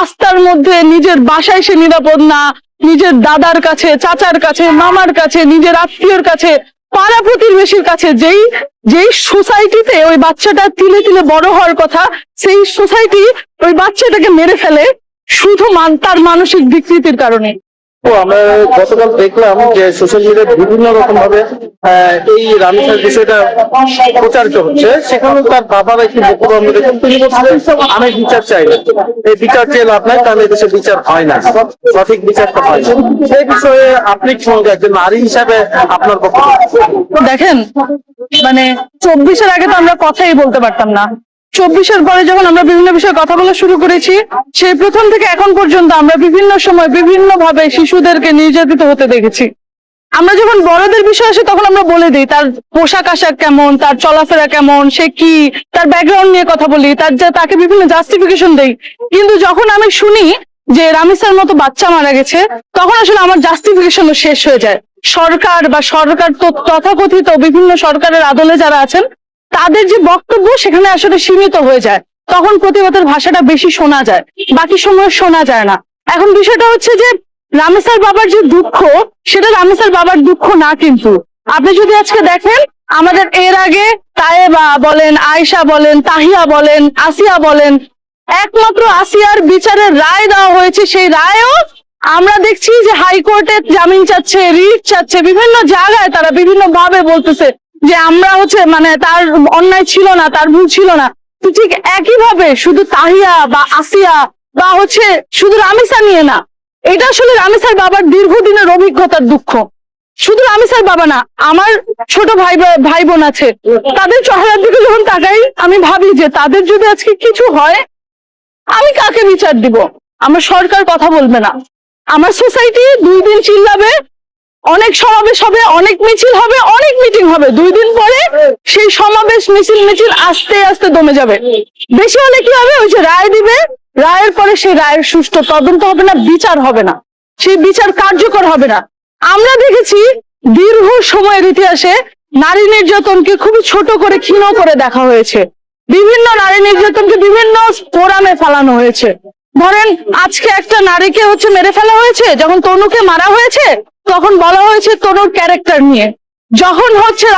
রাস্তার মধ্যে, নিজের বাসায় সে নিরাপদ না, নিজের দাদার কাছে, চাচার কাছে, মামার কাছে, নিজের আত্মীয়র কাছে, পাড়া প্রতিবেশীর কাছে, যেই যেই সোসাইটিতে ওই বাচ্চাটা তিলে তিলে বড় হওয়ার কথা, সেই সোসাইটি ওই বাচ্চাটাকে মেরে ফেলে শুধু তার মানসিক বিকৃতির কারণে। আমরা গতকাল দেখলাম যে সোশ্যাল মিডিয়ায় বিভিন্ন রকম ভাবে এই রামিসার বিষয়টা প্রচারিত হচ্ছে। সেখানে তার বাবার একটি বক্তব্য দেখুন, তিনি বলছেন আমি বিচার চাই না, এই বিচার চেয়ে লাভ নাই, কারণ দেশে বিচার হয় না, সঠিক বিচারটা হয় না। সেই বিষয়ে আপনি কি একজন নারী হিসাবে আপনার বক্তব্য? দেখেন, মানে 24-এর আগে তো আমরা কথাই বলতে পারতাম না। 24-এর পরে যখন আমরা বিভিন্ন বিষয়ে কথা বলা শুরু করেছি, সেই প্রথম থেকে এখন পর্যন্ত আমরা বিভিন্ন সময় বিভিন্ন ভাবে শিশুদেরকে নির্যাতিত হতে দেখেছি। আমরা যখন বড়দের বিষয় আসে তখন আমরা বলে দিই তার পোশাক আশাক কেমন, তার চলাফেরা কেমন, সে কি, তার ব্যাকগ্রাউন্ড নিয়ে কথা বলি, তাকে বিভিন্ন জাস্টিফিকেশন দেই। কিন্তু যখন আমি শুনি যে রামিসার মতো বাচ্চা মারা গেছে, তখন আসলে আমার জাস্টিফিকেশনও শেষ হয়ে যায়। সরকার বা সরকার তথাকথিত বিভিন্ন সরকারের আদলে যারা আছেন, তাদের যে বক্তব্য সেখানে আসলে সীমিত হয়ে যায়। তখন প্রতিবাদের ভাষাটা বেশি শোনা যায়, বাকি সময় শোনা যায় না। এখন বিষয়টা হচ্ছে যে রামিসার বাবার যে দুঃখ, সেটা রামিসার বাবার দুঃখ না। কিন্তু আপনি যদি আজকে দেখেন, আমাদের এর আগে তায়েবা বলেন, আয়েশা বলেন, তাহিয়া বলেন, আসিয়া বলেন, একমাত্র আসিয়ার বিচারের রায় দেওয়া হয়েছে। সেই রায়ও আমরা দেখছি যে হাইকোর্টে জামিন চাচ্ছে, রিট চাচ্ছে, বিভিন্ন জায়গায় তারা বিভিন্ন ভাবে বলতেছে যে আমরা মানে তার অন্যায় ছিল না, তার ভুল ছিল না। তো ঠিক একই ভাবে শুধু তাহিয়া বা আসিয়া বা শুধু রামিসা নিয়ে না, এটা আসলে রামিসার বাবার দীর্ঘদিনের অভিজ্ঞতার দুঃখ। শুধু রামিসার বাবা না, আমার ছোট ভাই বোন আছে, তাদের চেহারার দিকে যখন তাকাই আমি ভাবি যে তাদের যদি আজকে কিছু হয়, আমি কাকে বিচার দিব? আমার সরকার কথা বলবে না, আমার সোসাইটি 2 দিন চিল্লাবে, অনেক সমাবেশ হবে, অনেক মিছিল হবে, অনেক মিটিং হবে, 2 দিন পরে সেই সমাবেশ মিছিল আস্তে আস্তে দমে যাবে। বেশি হলে কি হবে, ওই যে রায় দিবে, রায়ের পরে সেই রায়ের সুষ্ঠু তদন্ত হবে না, বিচার হবে না, সেই বিচার কার্যকর হবে না। আমরা দেখেছি দীর্ঘ সময়ের ইতিহাসে নারী নির্যাতনকে খুবই ছোট করে, ক্ষীণ করে দেখা হয়েছে। বিভিন্ন নারী নির্যাতনকে বিভিন্ন ফোরামে ফেলানো হয়েছে। ধরেন আজকে একটা নারীকে মেরে ফেলা হয়েছে, যখন তনুকে মারা হয়েছে তখন বলা হয়েছে তনুর ক্যারেক্টার নিয়ে। যখন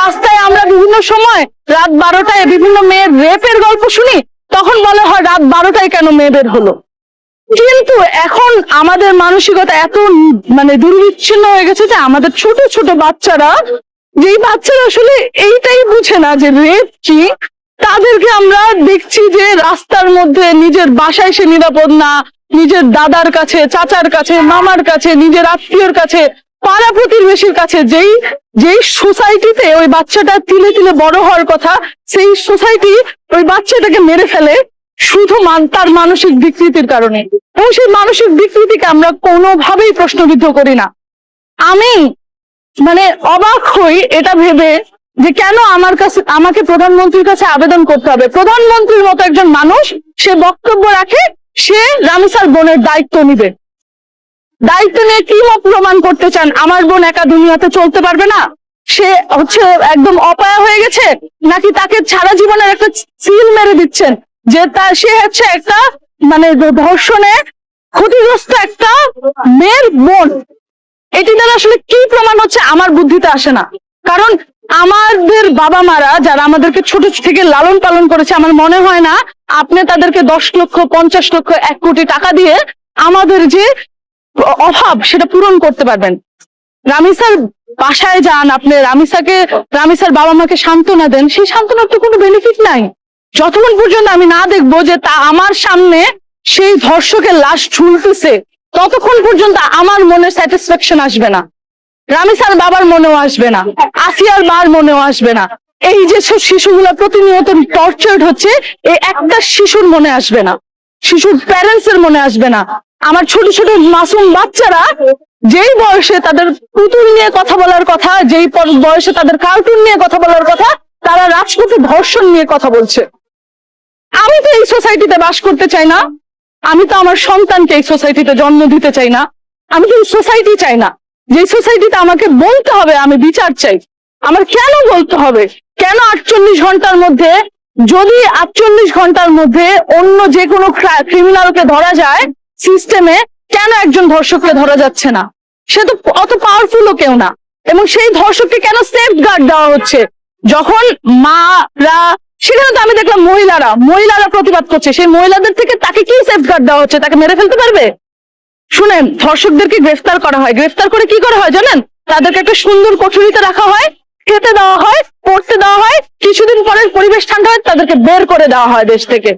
রাস্তায় আমরা বিভিন্ন সময় রাত 12টায় বিভিন্ন মেয়ের রেপের গল্প শুনি, তখন বলা হয় রাত 12টায় কেন মেয়েদের হলো। কিন্তু এখন আমাদের মানসিকতা এত দুর্বিচ্ছিন্ন হয়ে গেছে যে আমাদের ছোট ছোট বাচ্চারা, যেই বাচ্চারা আসলে এইটাই বুঝে না যে রেপ কি, তাদেরকে আমরা দেখছি যে রাস্তার মধ্যে, নিজের বাসায় সে নিরাপদ না, নিজের দাদার কাছে, চাচার কাছে, মামার কাছে, নিজের আত্মীয়র কাছে, পাড়া প্রতিবেশীর কাছে, যেই সোসাইটিতে ওই বাচ্চাটা তিলে তিলে বড় হওয়ার কথা, সেই সোসাইটি ওই বাচ্চাটাকে মেরে ফেলে শুধু তার মানসিক বিকৃতির কারণে। এবং সেই মানসিক বিকৃতিকে আমরা কোনোভাবেই প্রশ্নবিদ্ধ করি না। আমি অবাক হই এটা ভেবে যে কেন আমাকে প্রধানমন্ত্রীর কাছে আবেদন করতে হবে। প্রধানমন্ত্রীর মতো একজন মানুষ, সে বক্তব্য রাখে, সে রামিসার বোনের দায়িত্ব নিবে। দায়িত্ব নিয়ে কি প্রমাণ করতে চান? আমার বোন একা দুনিয়াতে চলতে পারবে না, সে একদম অপায়া হয়ে গেছে, নাকি তাকে সারা জীবনের একটা সিল মেরে দিচ্ছেন যে সে একটা ধর্ষণে ক্ষতিগ্রস্ত একটা মেয়ের বোন? এটি দ্বারা আসলে কি প্রমাণ হচ্ছে আমার বুদ্ধিতে আসে না। কারণ আমাদের বাবা মারা যারা আমাদেরকে ছোট থেকে লালন পালন করেছে, আমার মনে হয় না আপনি তাদেরকে 10 লক্ষ, 50 লক্ষ, 1 কোটি টাকা দিয়ে আমাদের যে অভাব সেটা পূরণ করতে পারবেন। রামিসার বাসায় যান, আপনি রামিসার বাবা মাকে সান্ত্বনা দেন, সেই সান্ত্বনার তো কোনো বেনিফিট নাই যতক্ষণ পর্যন্ত আমি না দেখবো যে আমার সামনে সেই ধর্ষকের লাশ ঝুলতেছে, ততক্ষণ পর্যন্ত আমার মনে স্যাটিসফ্যাকশন আসবে না, রামিসার বাবার মনেও আসবে না, আসিয়ার মার মনেও আসবে না। এই যে শিশুগুলা প্রতিনিয়ত টর্চার্ড হচ্ছে, এই একটা শিশুর মনে আসবে না, শিশুর প্যারেন্টস এর মনে আসবে না। আমার ছোট ছোট মাসুম বাচ্চারা যেই বয়সে তাদের পুতুল নিয়ে কথা বলার কথা, যেই বয়সে তাদের কার্টুন নিয়ে কথা বলার কথা, তারা রাজপথে ধর্ষণ নিয়ে কথা বলছে। আমি তো এই সোসাইটিতে বাস করতে চাই না, আমি তো আমার সন্তানকে এই সোসাইটিতে জন্ম দিতে চাই না, আমি তো এই সোসাইটি চাই না যে সোসাইটিতে আমাকে বলতে হবে আমি বিচার চাই। আমার কেন বলতে হবে? কেন 48 ঘন্টার মধ্যে, যদি 48 ঘন্টার মধ্যে অন্য যে কোনো ক্রিমিনালকে ধরা যায়, সিস্টেমে কেন একজন ধর্ষককে ধরা যাচ্ছে না? সে তো অত পাওয়ারফুলও কেউ না, এবং সেই ধর্ষককে কেন সেফ গার্ড দেওয়া হচ্ছে? যখন মারা, সেখানে তো আমি দেখলাম মহিলারা প্রতিবাদ করছে, সেই মহিলাদের থেকে তাকে কি সেফ গার্ড দেওয়া হচ্ছে? তাকে মেরে ফেলতে পারবে? শুনেন, ধর্ষকদেরকে গ্রেফতার করা হয়, গ্রেফতার করে কি করা হয় জানেন? তাদেরকে একটা সুন্দর কোঠরিতে রাখা হয়, খেতে দেওয়া হয়, পড়তে দেওয়া হয়, কিছুদিন পরে পরিবেশ ঠান্ডা হয়, তাদেরকে বের করে দেওয়া হয় দেশ থেকে।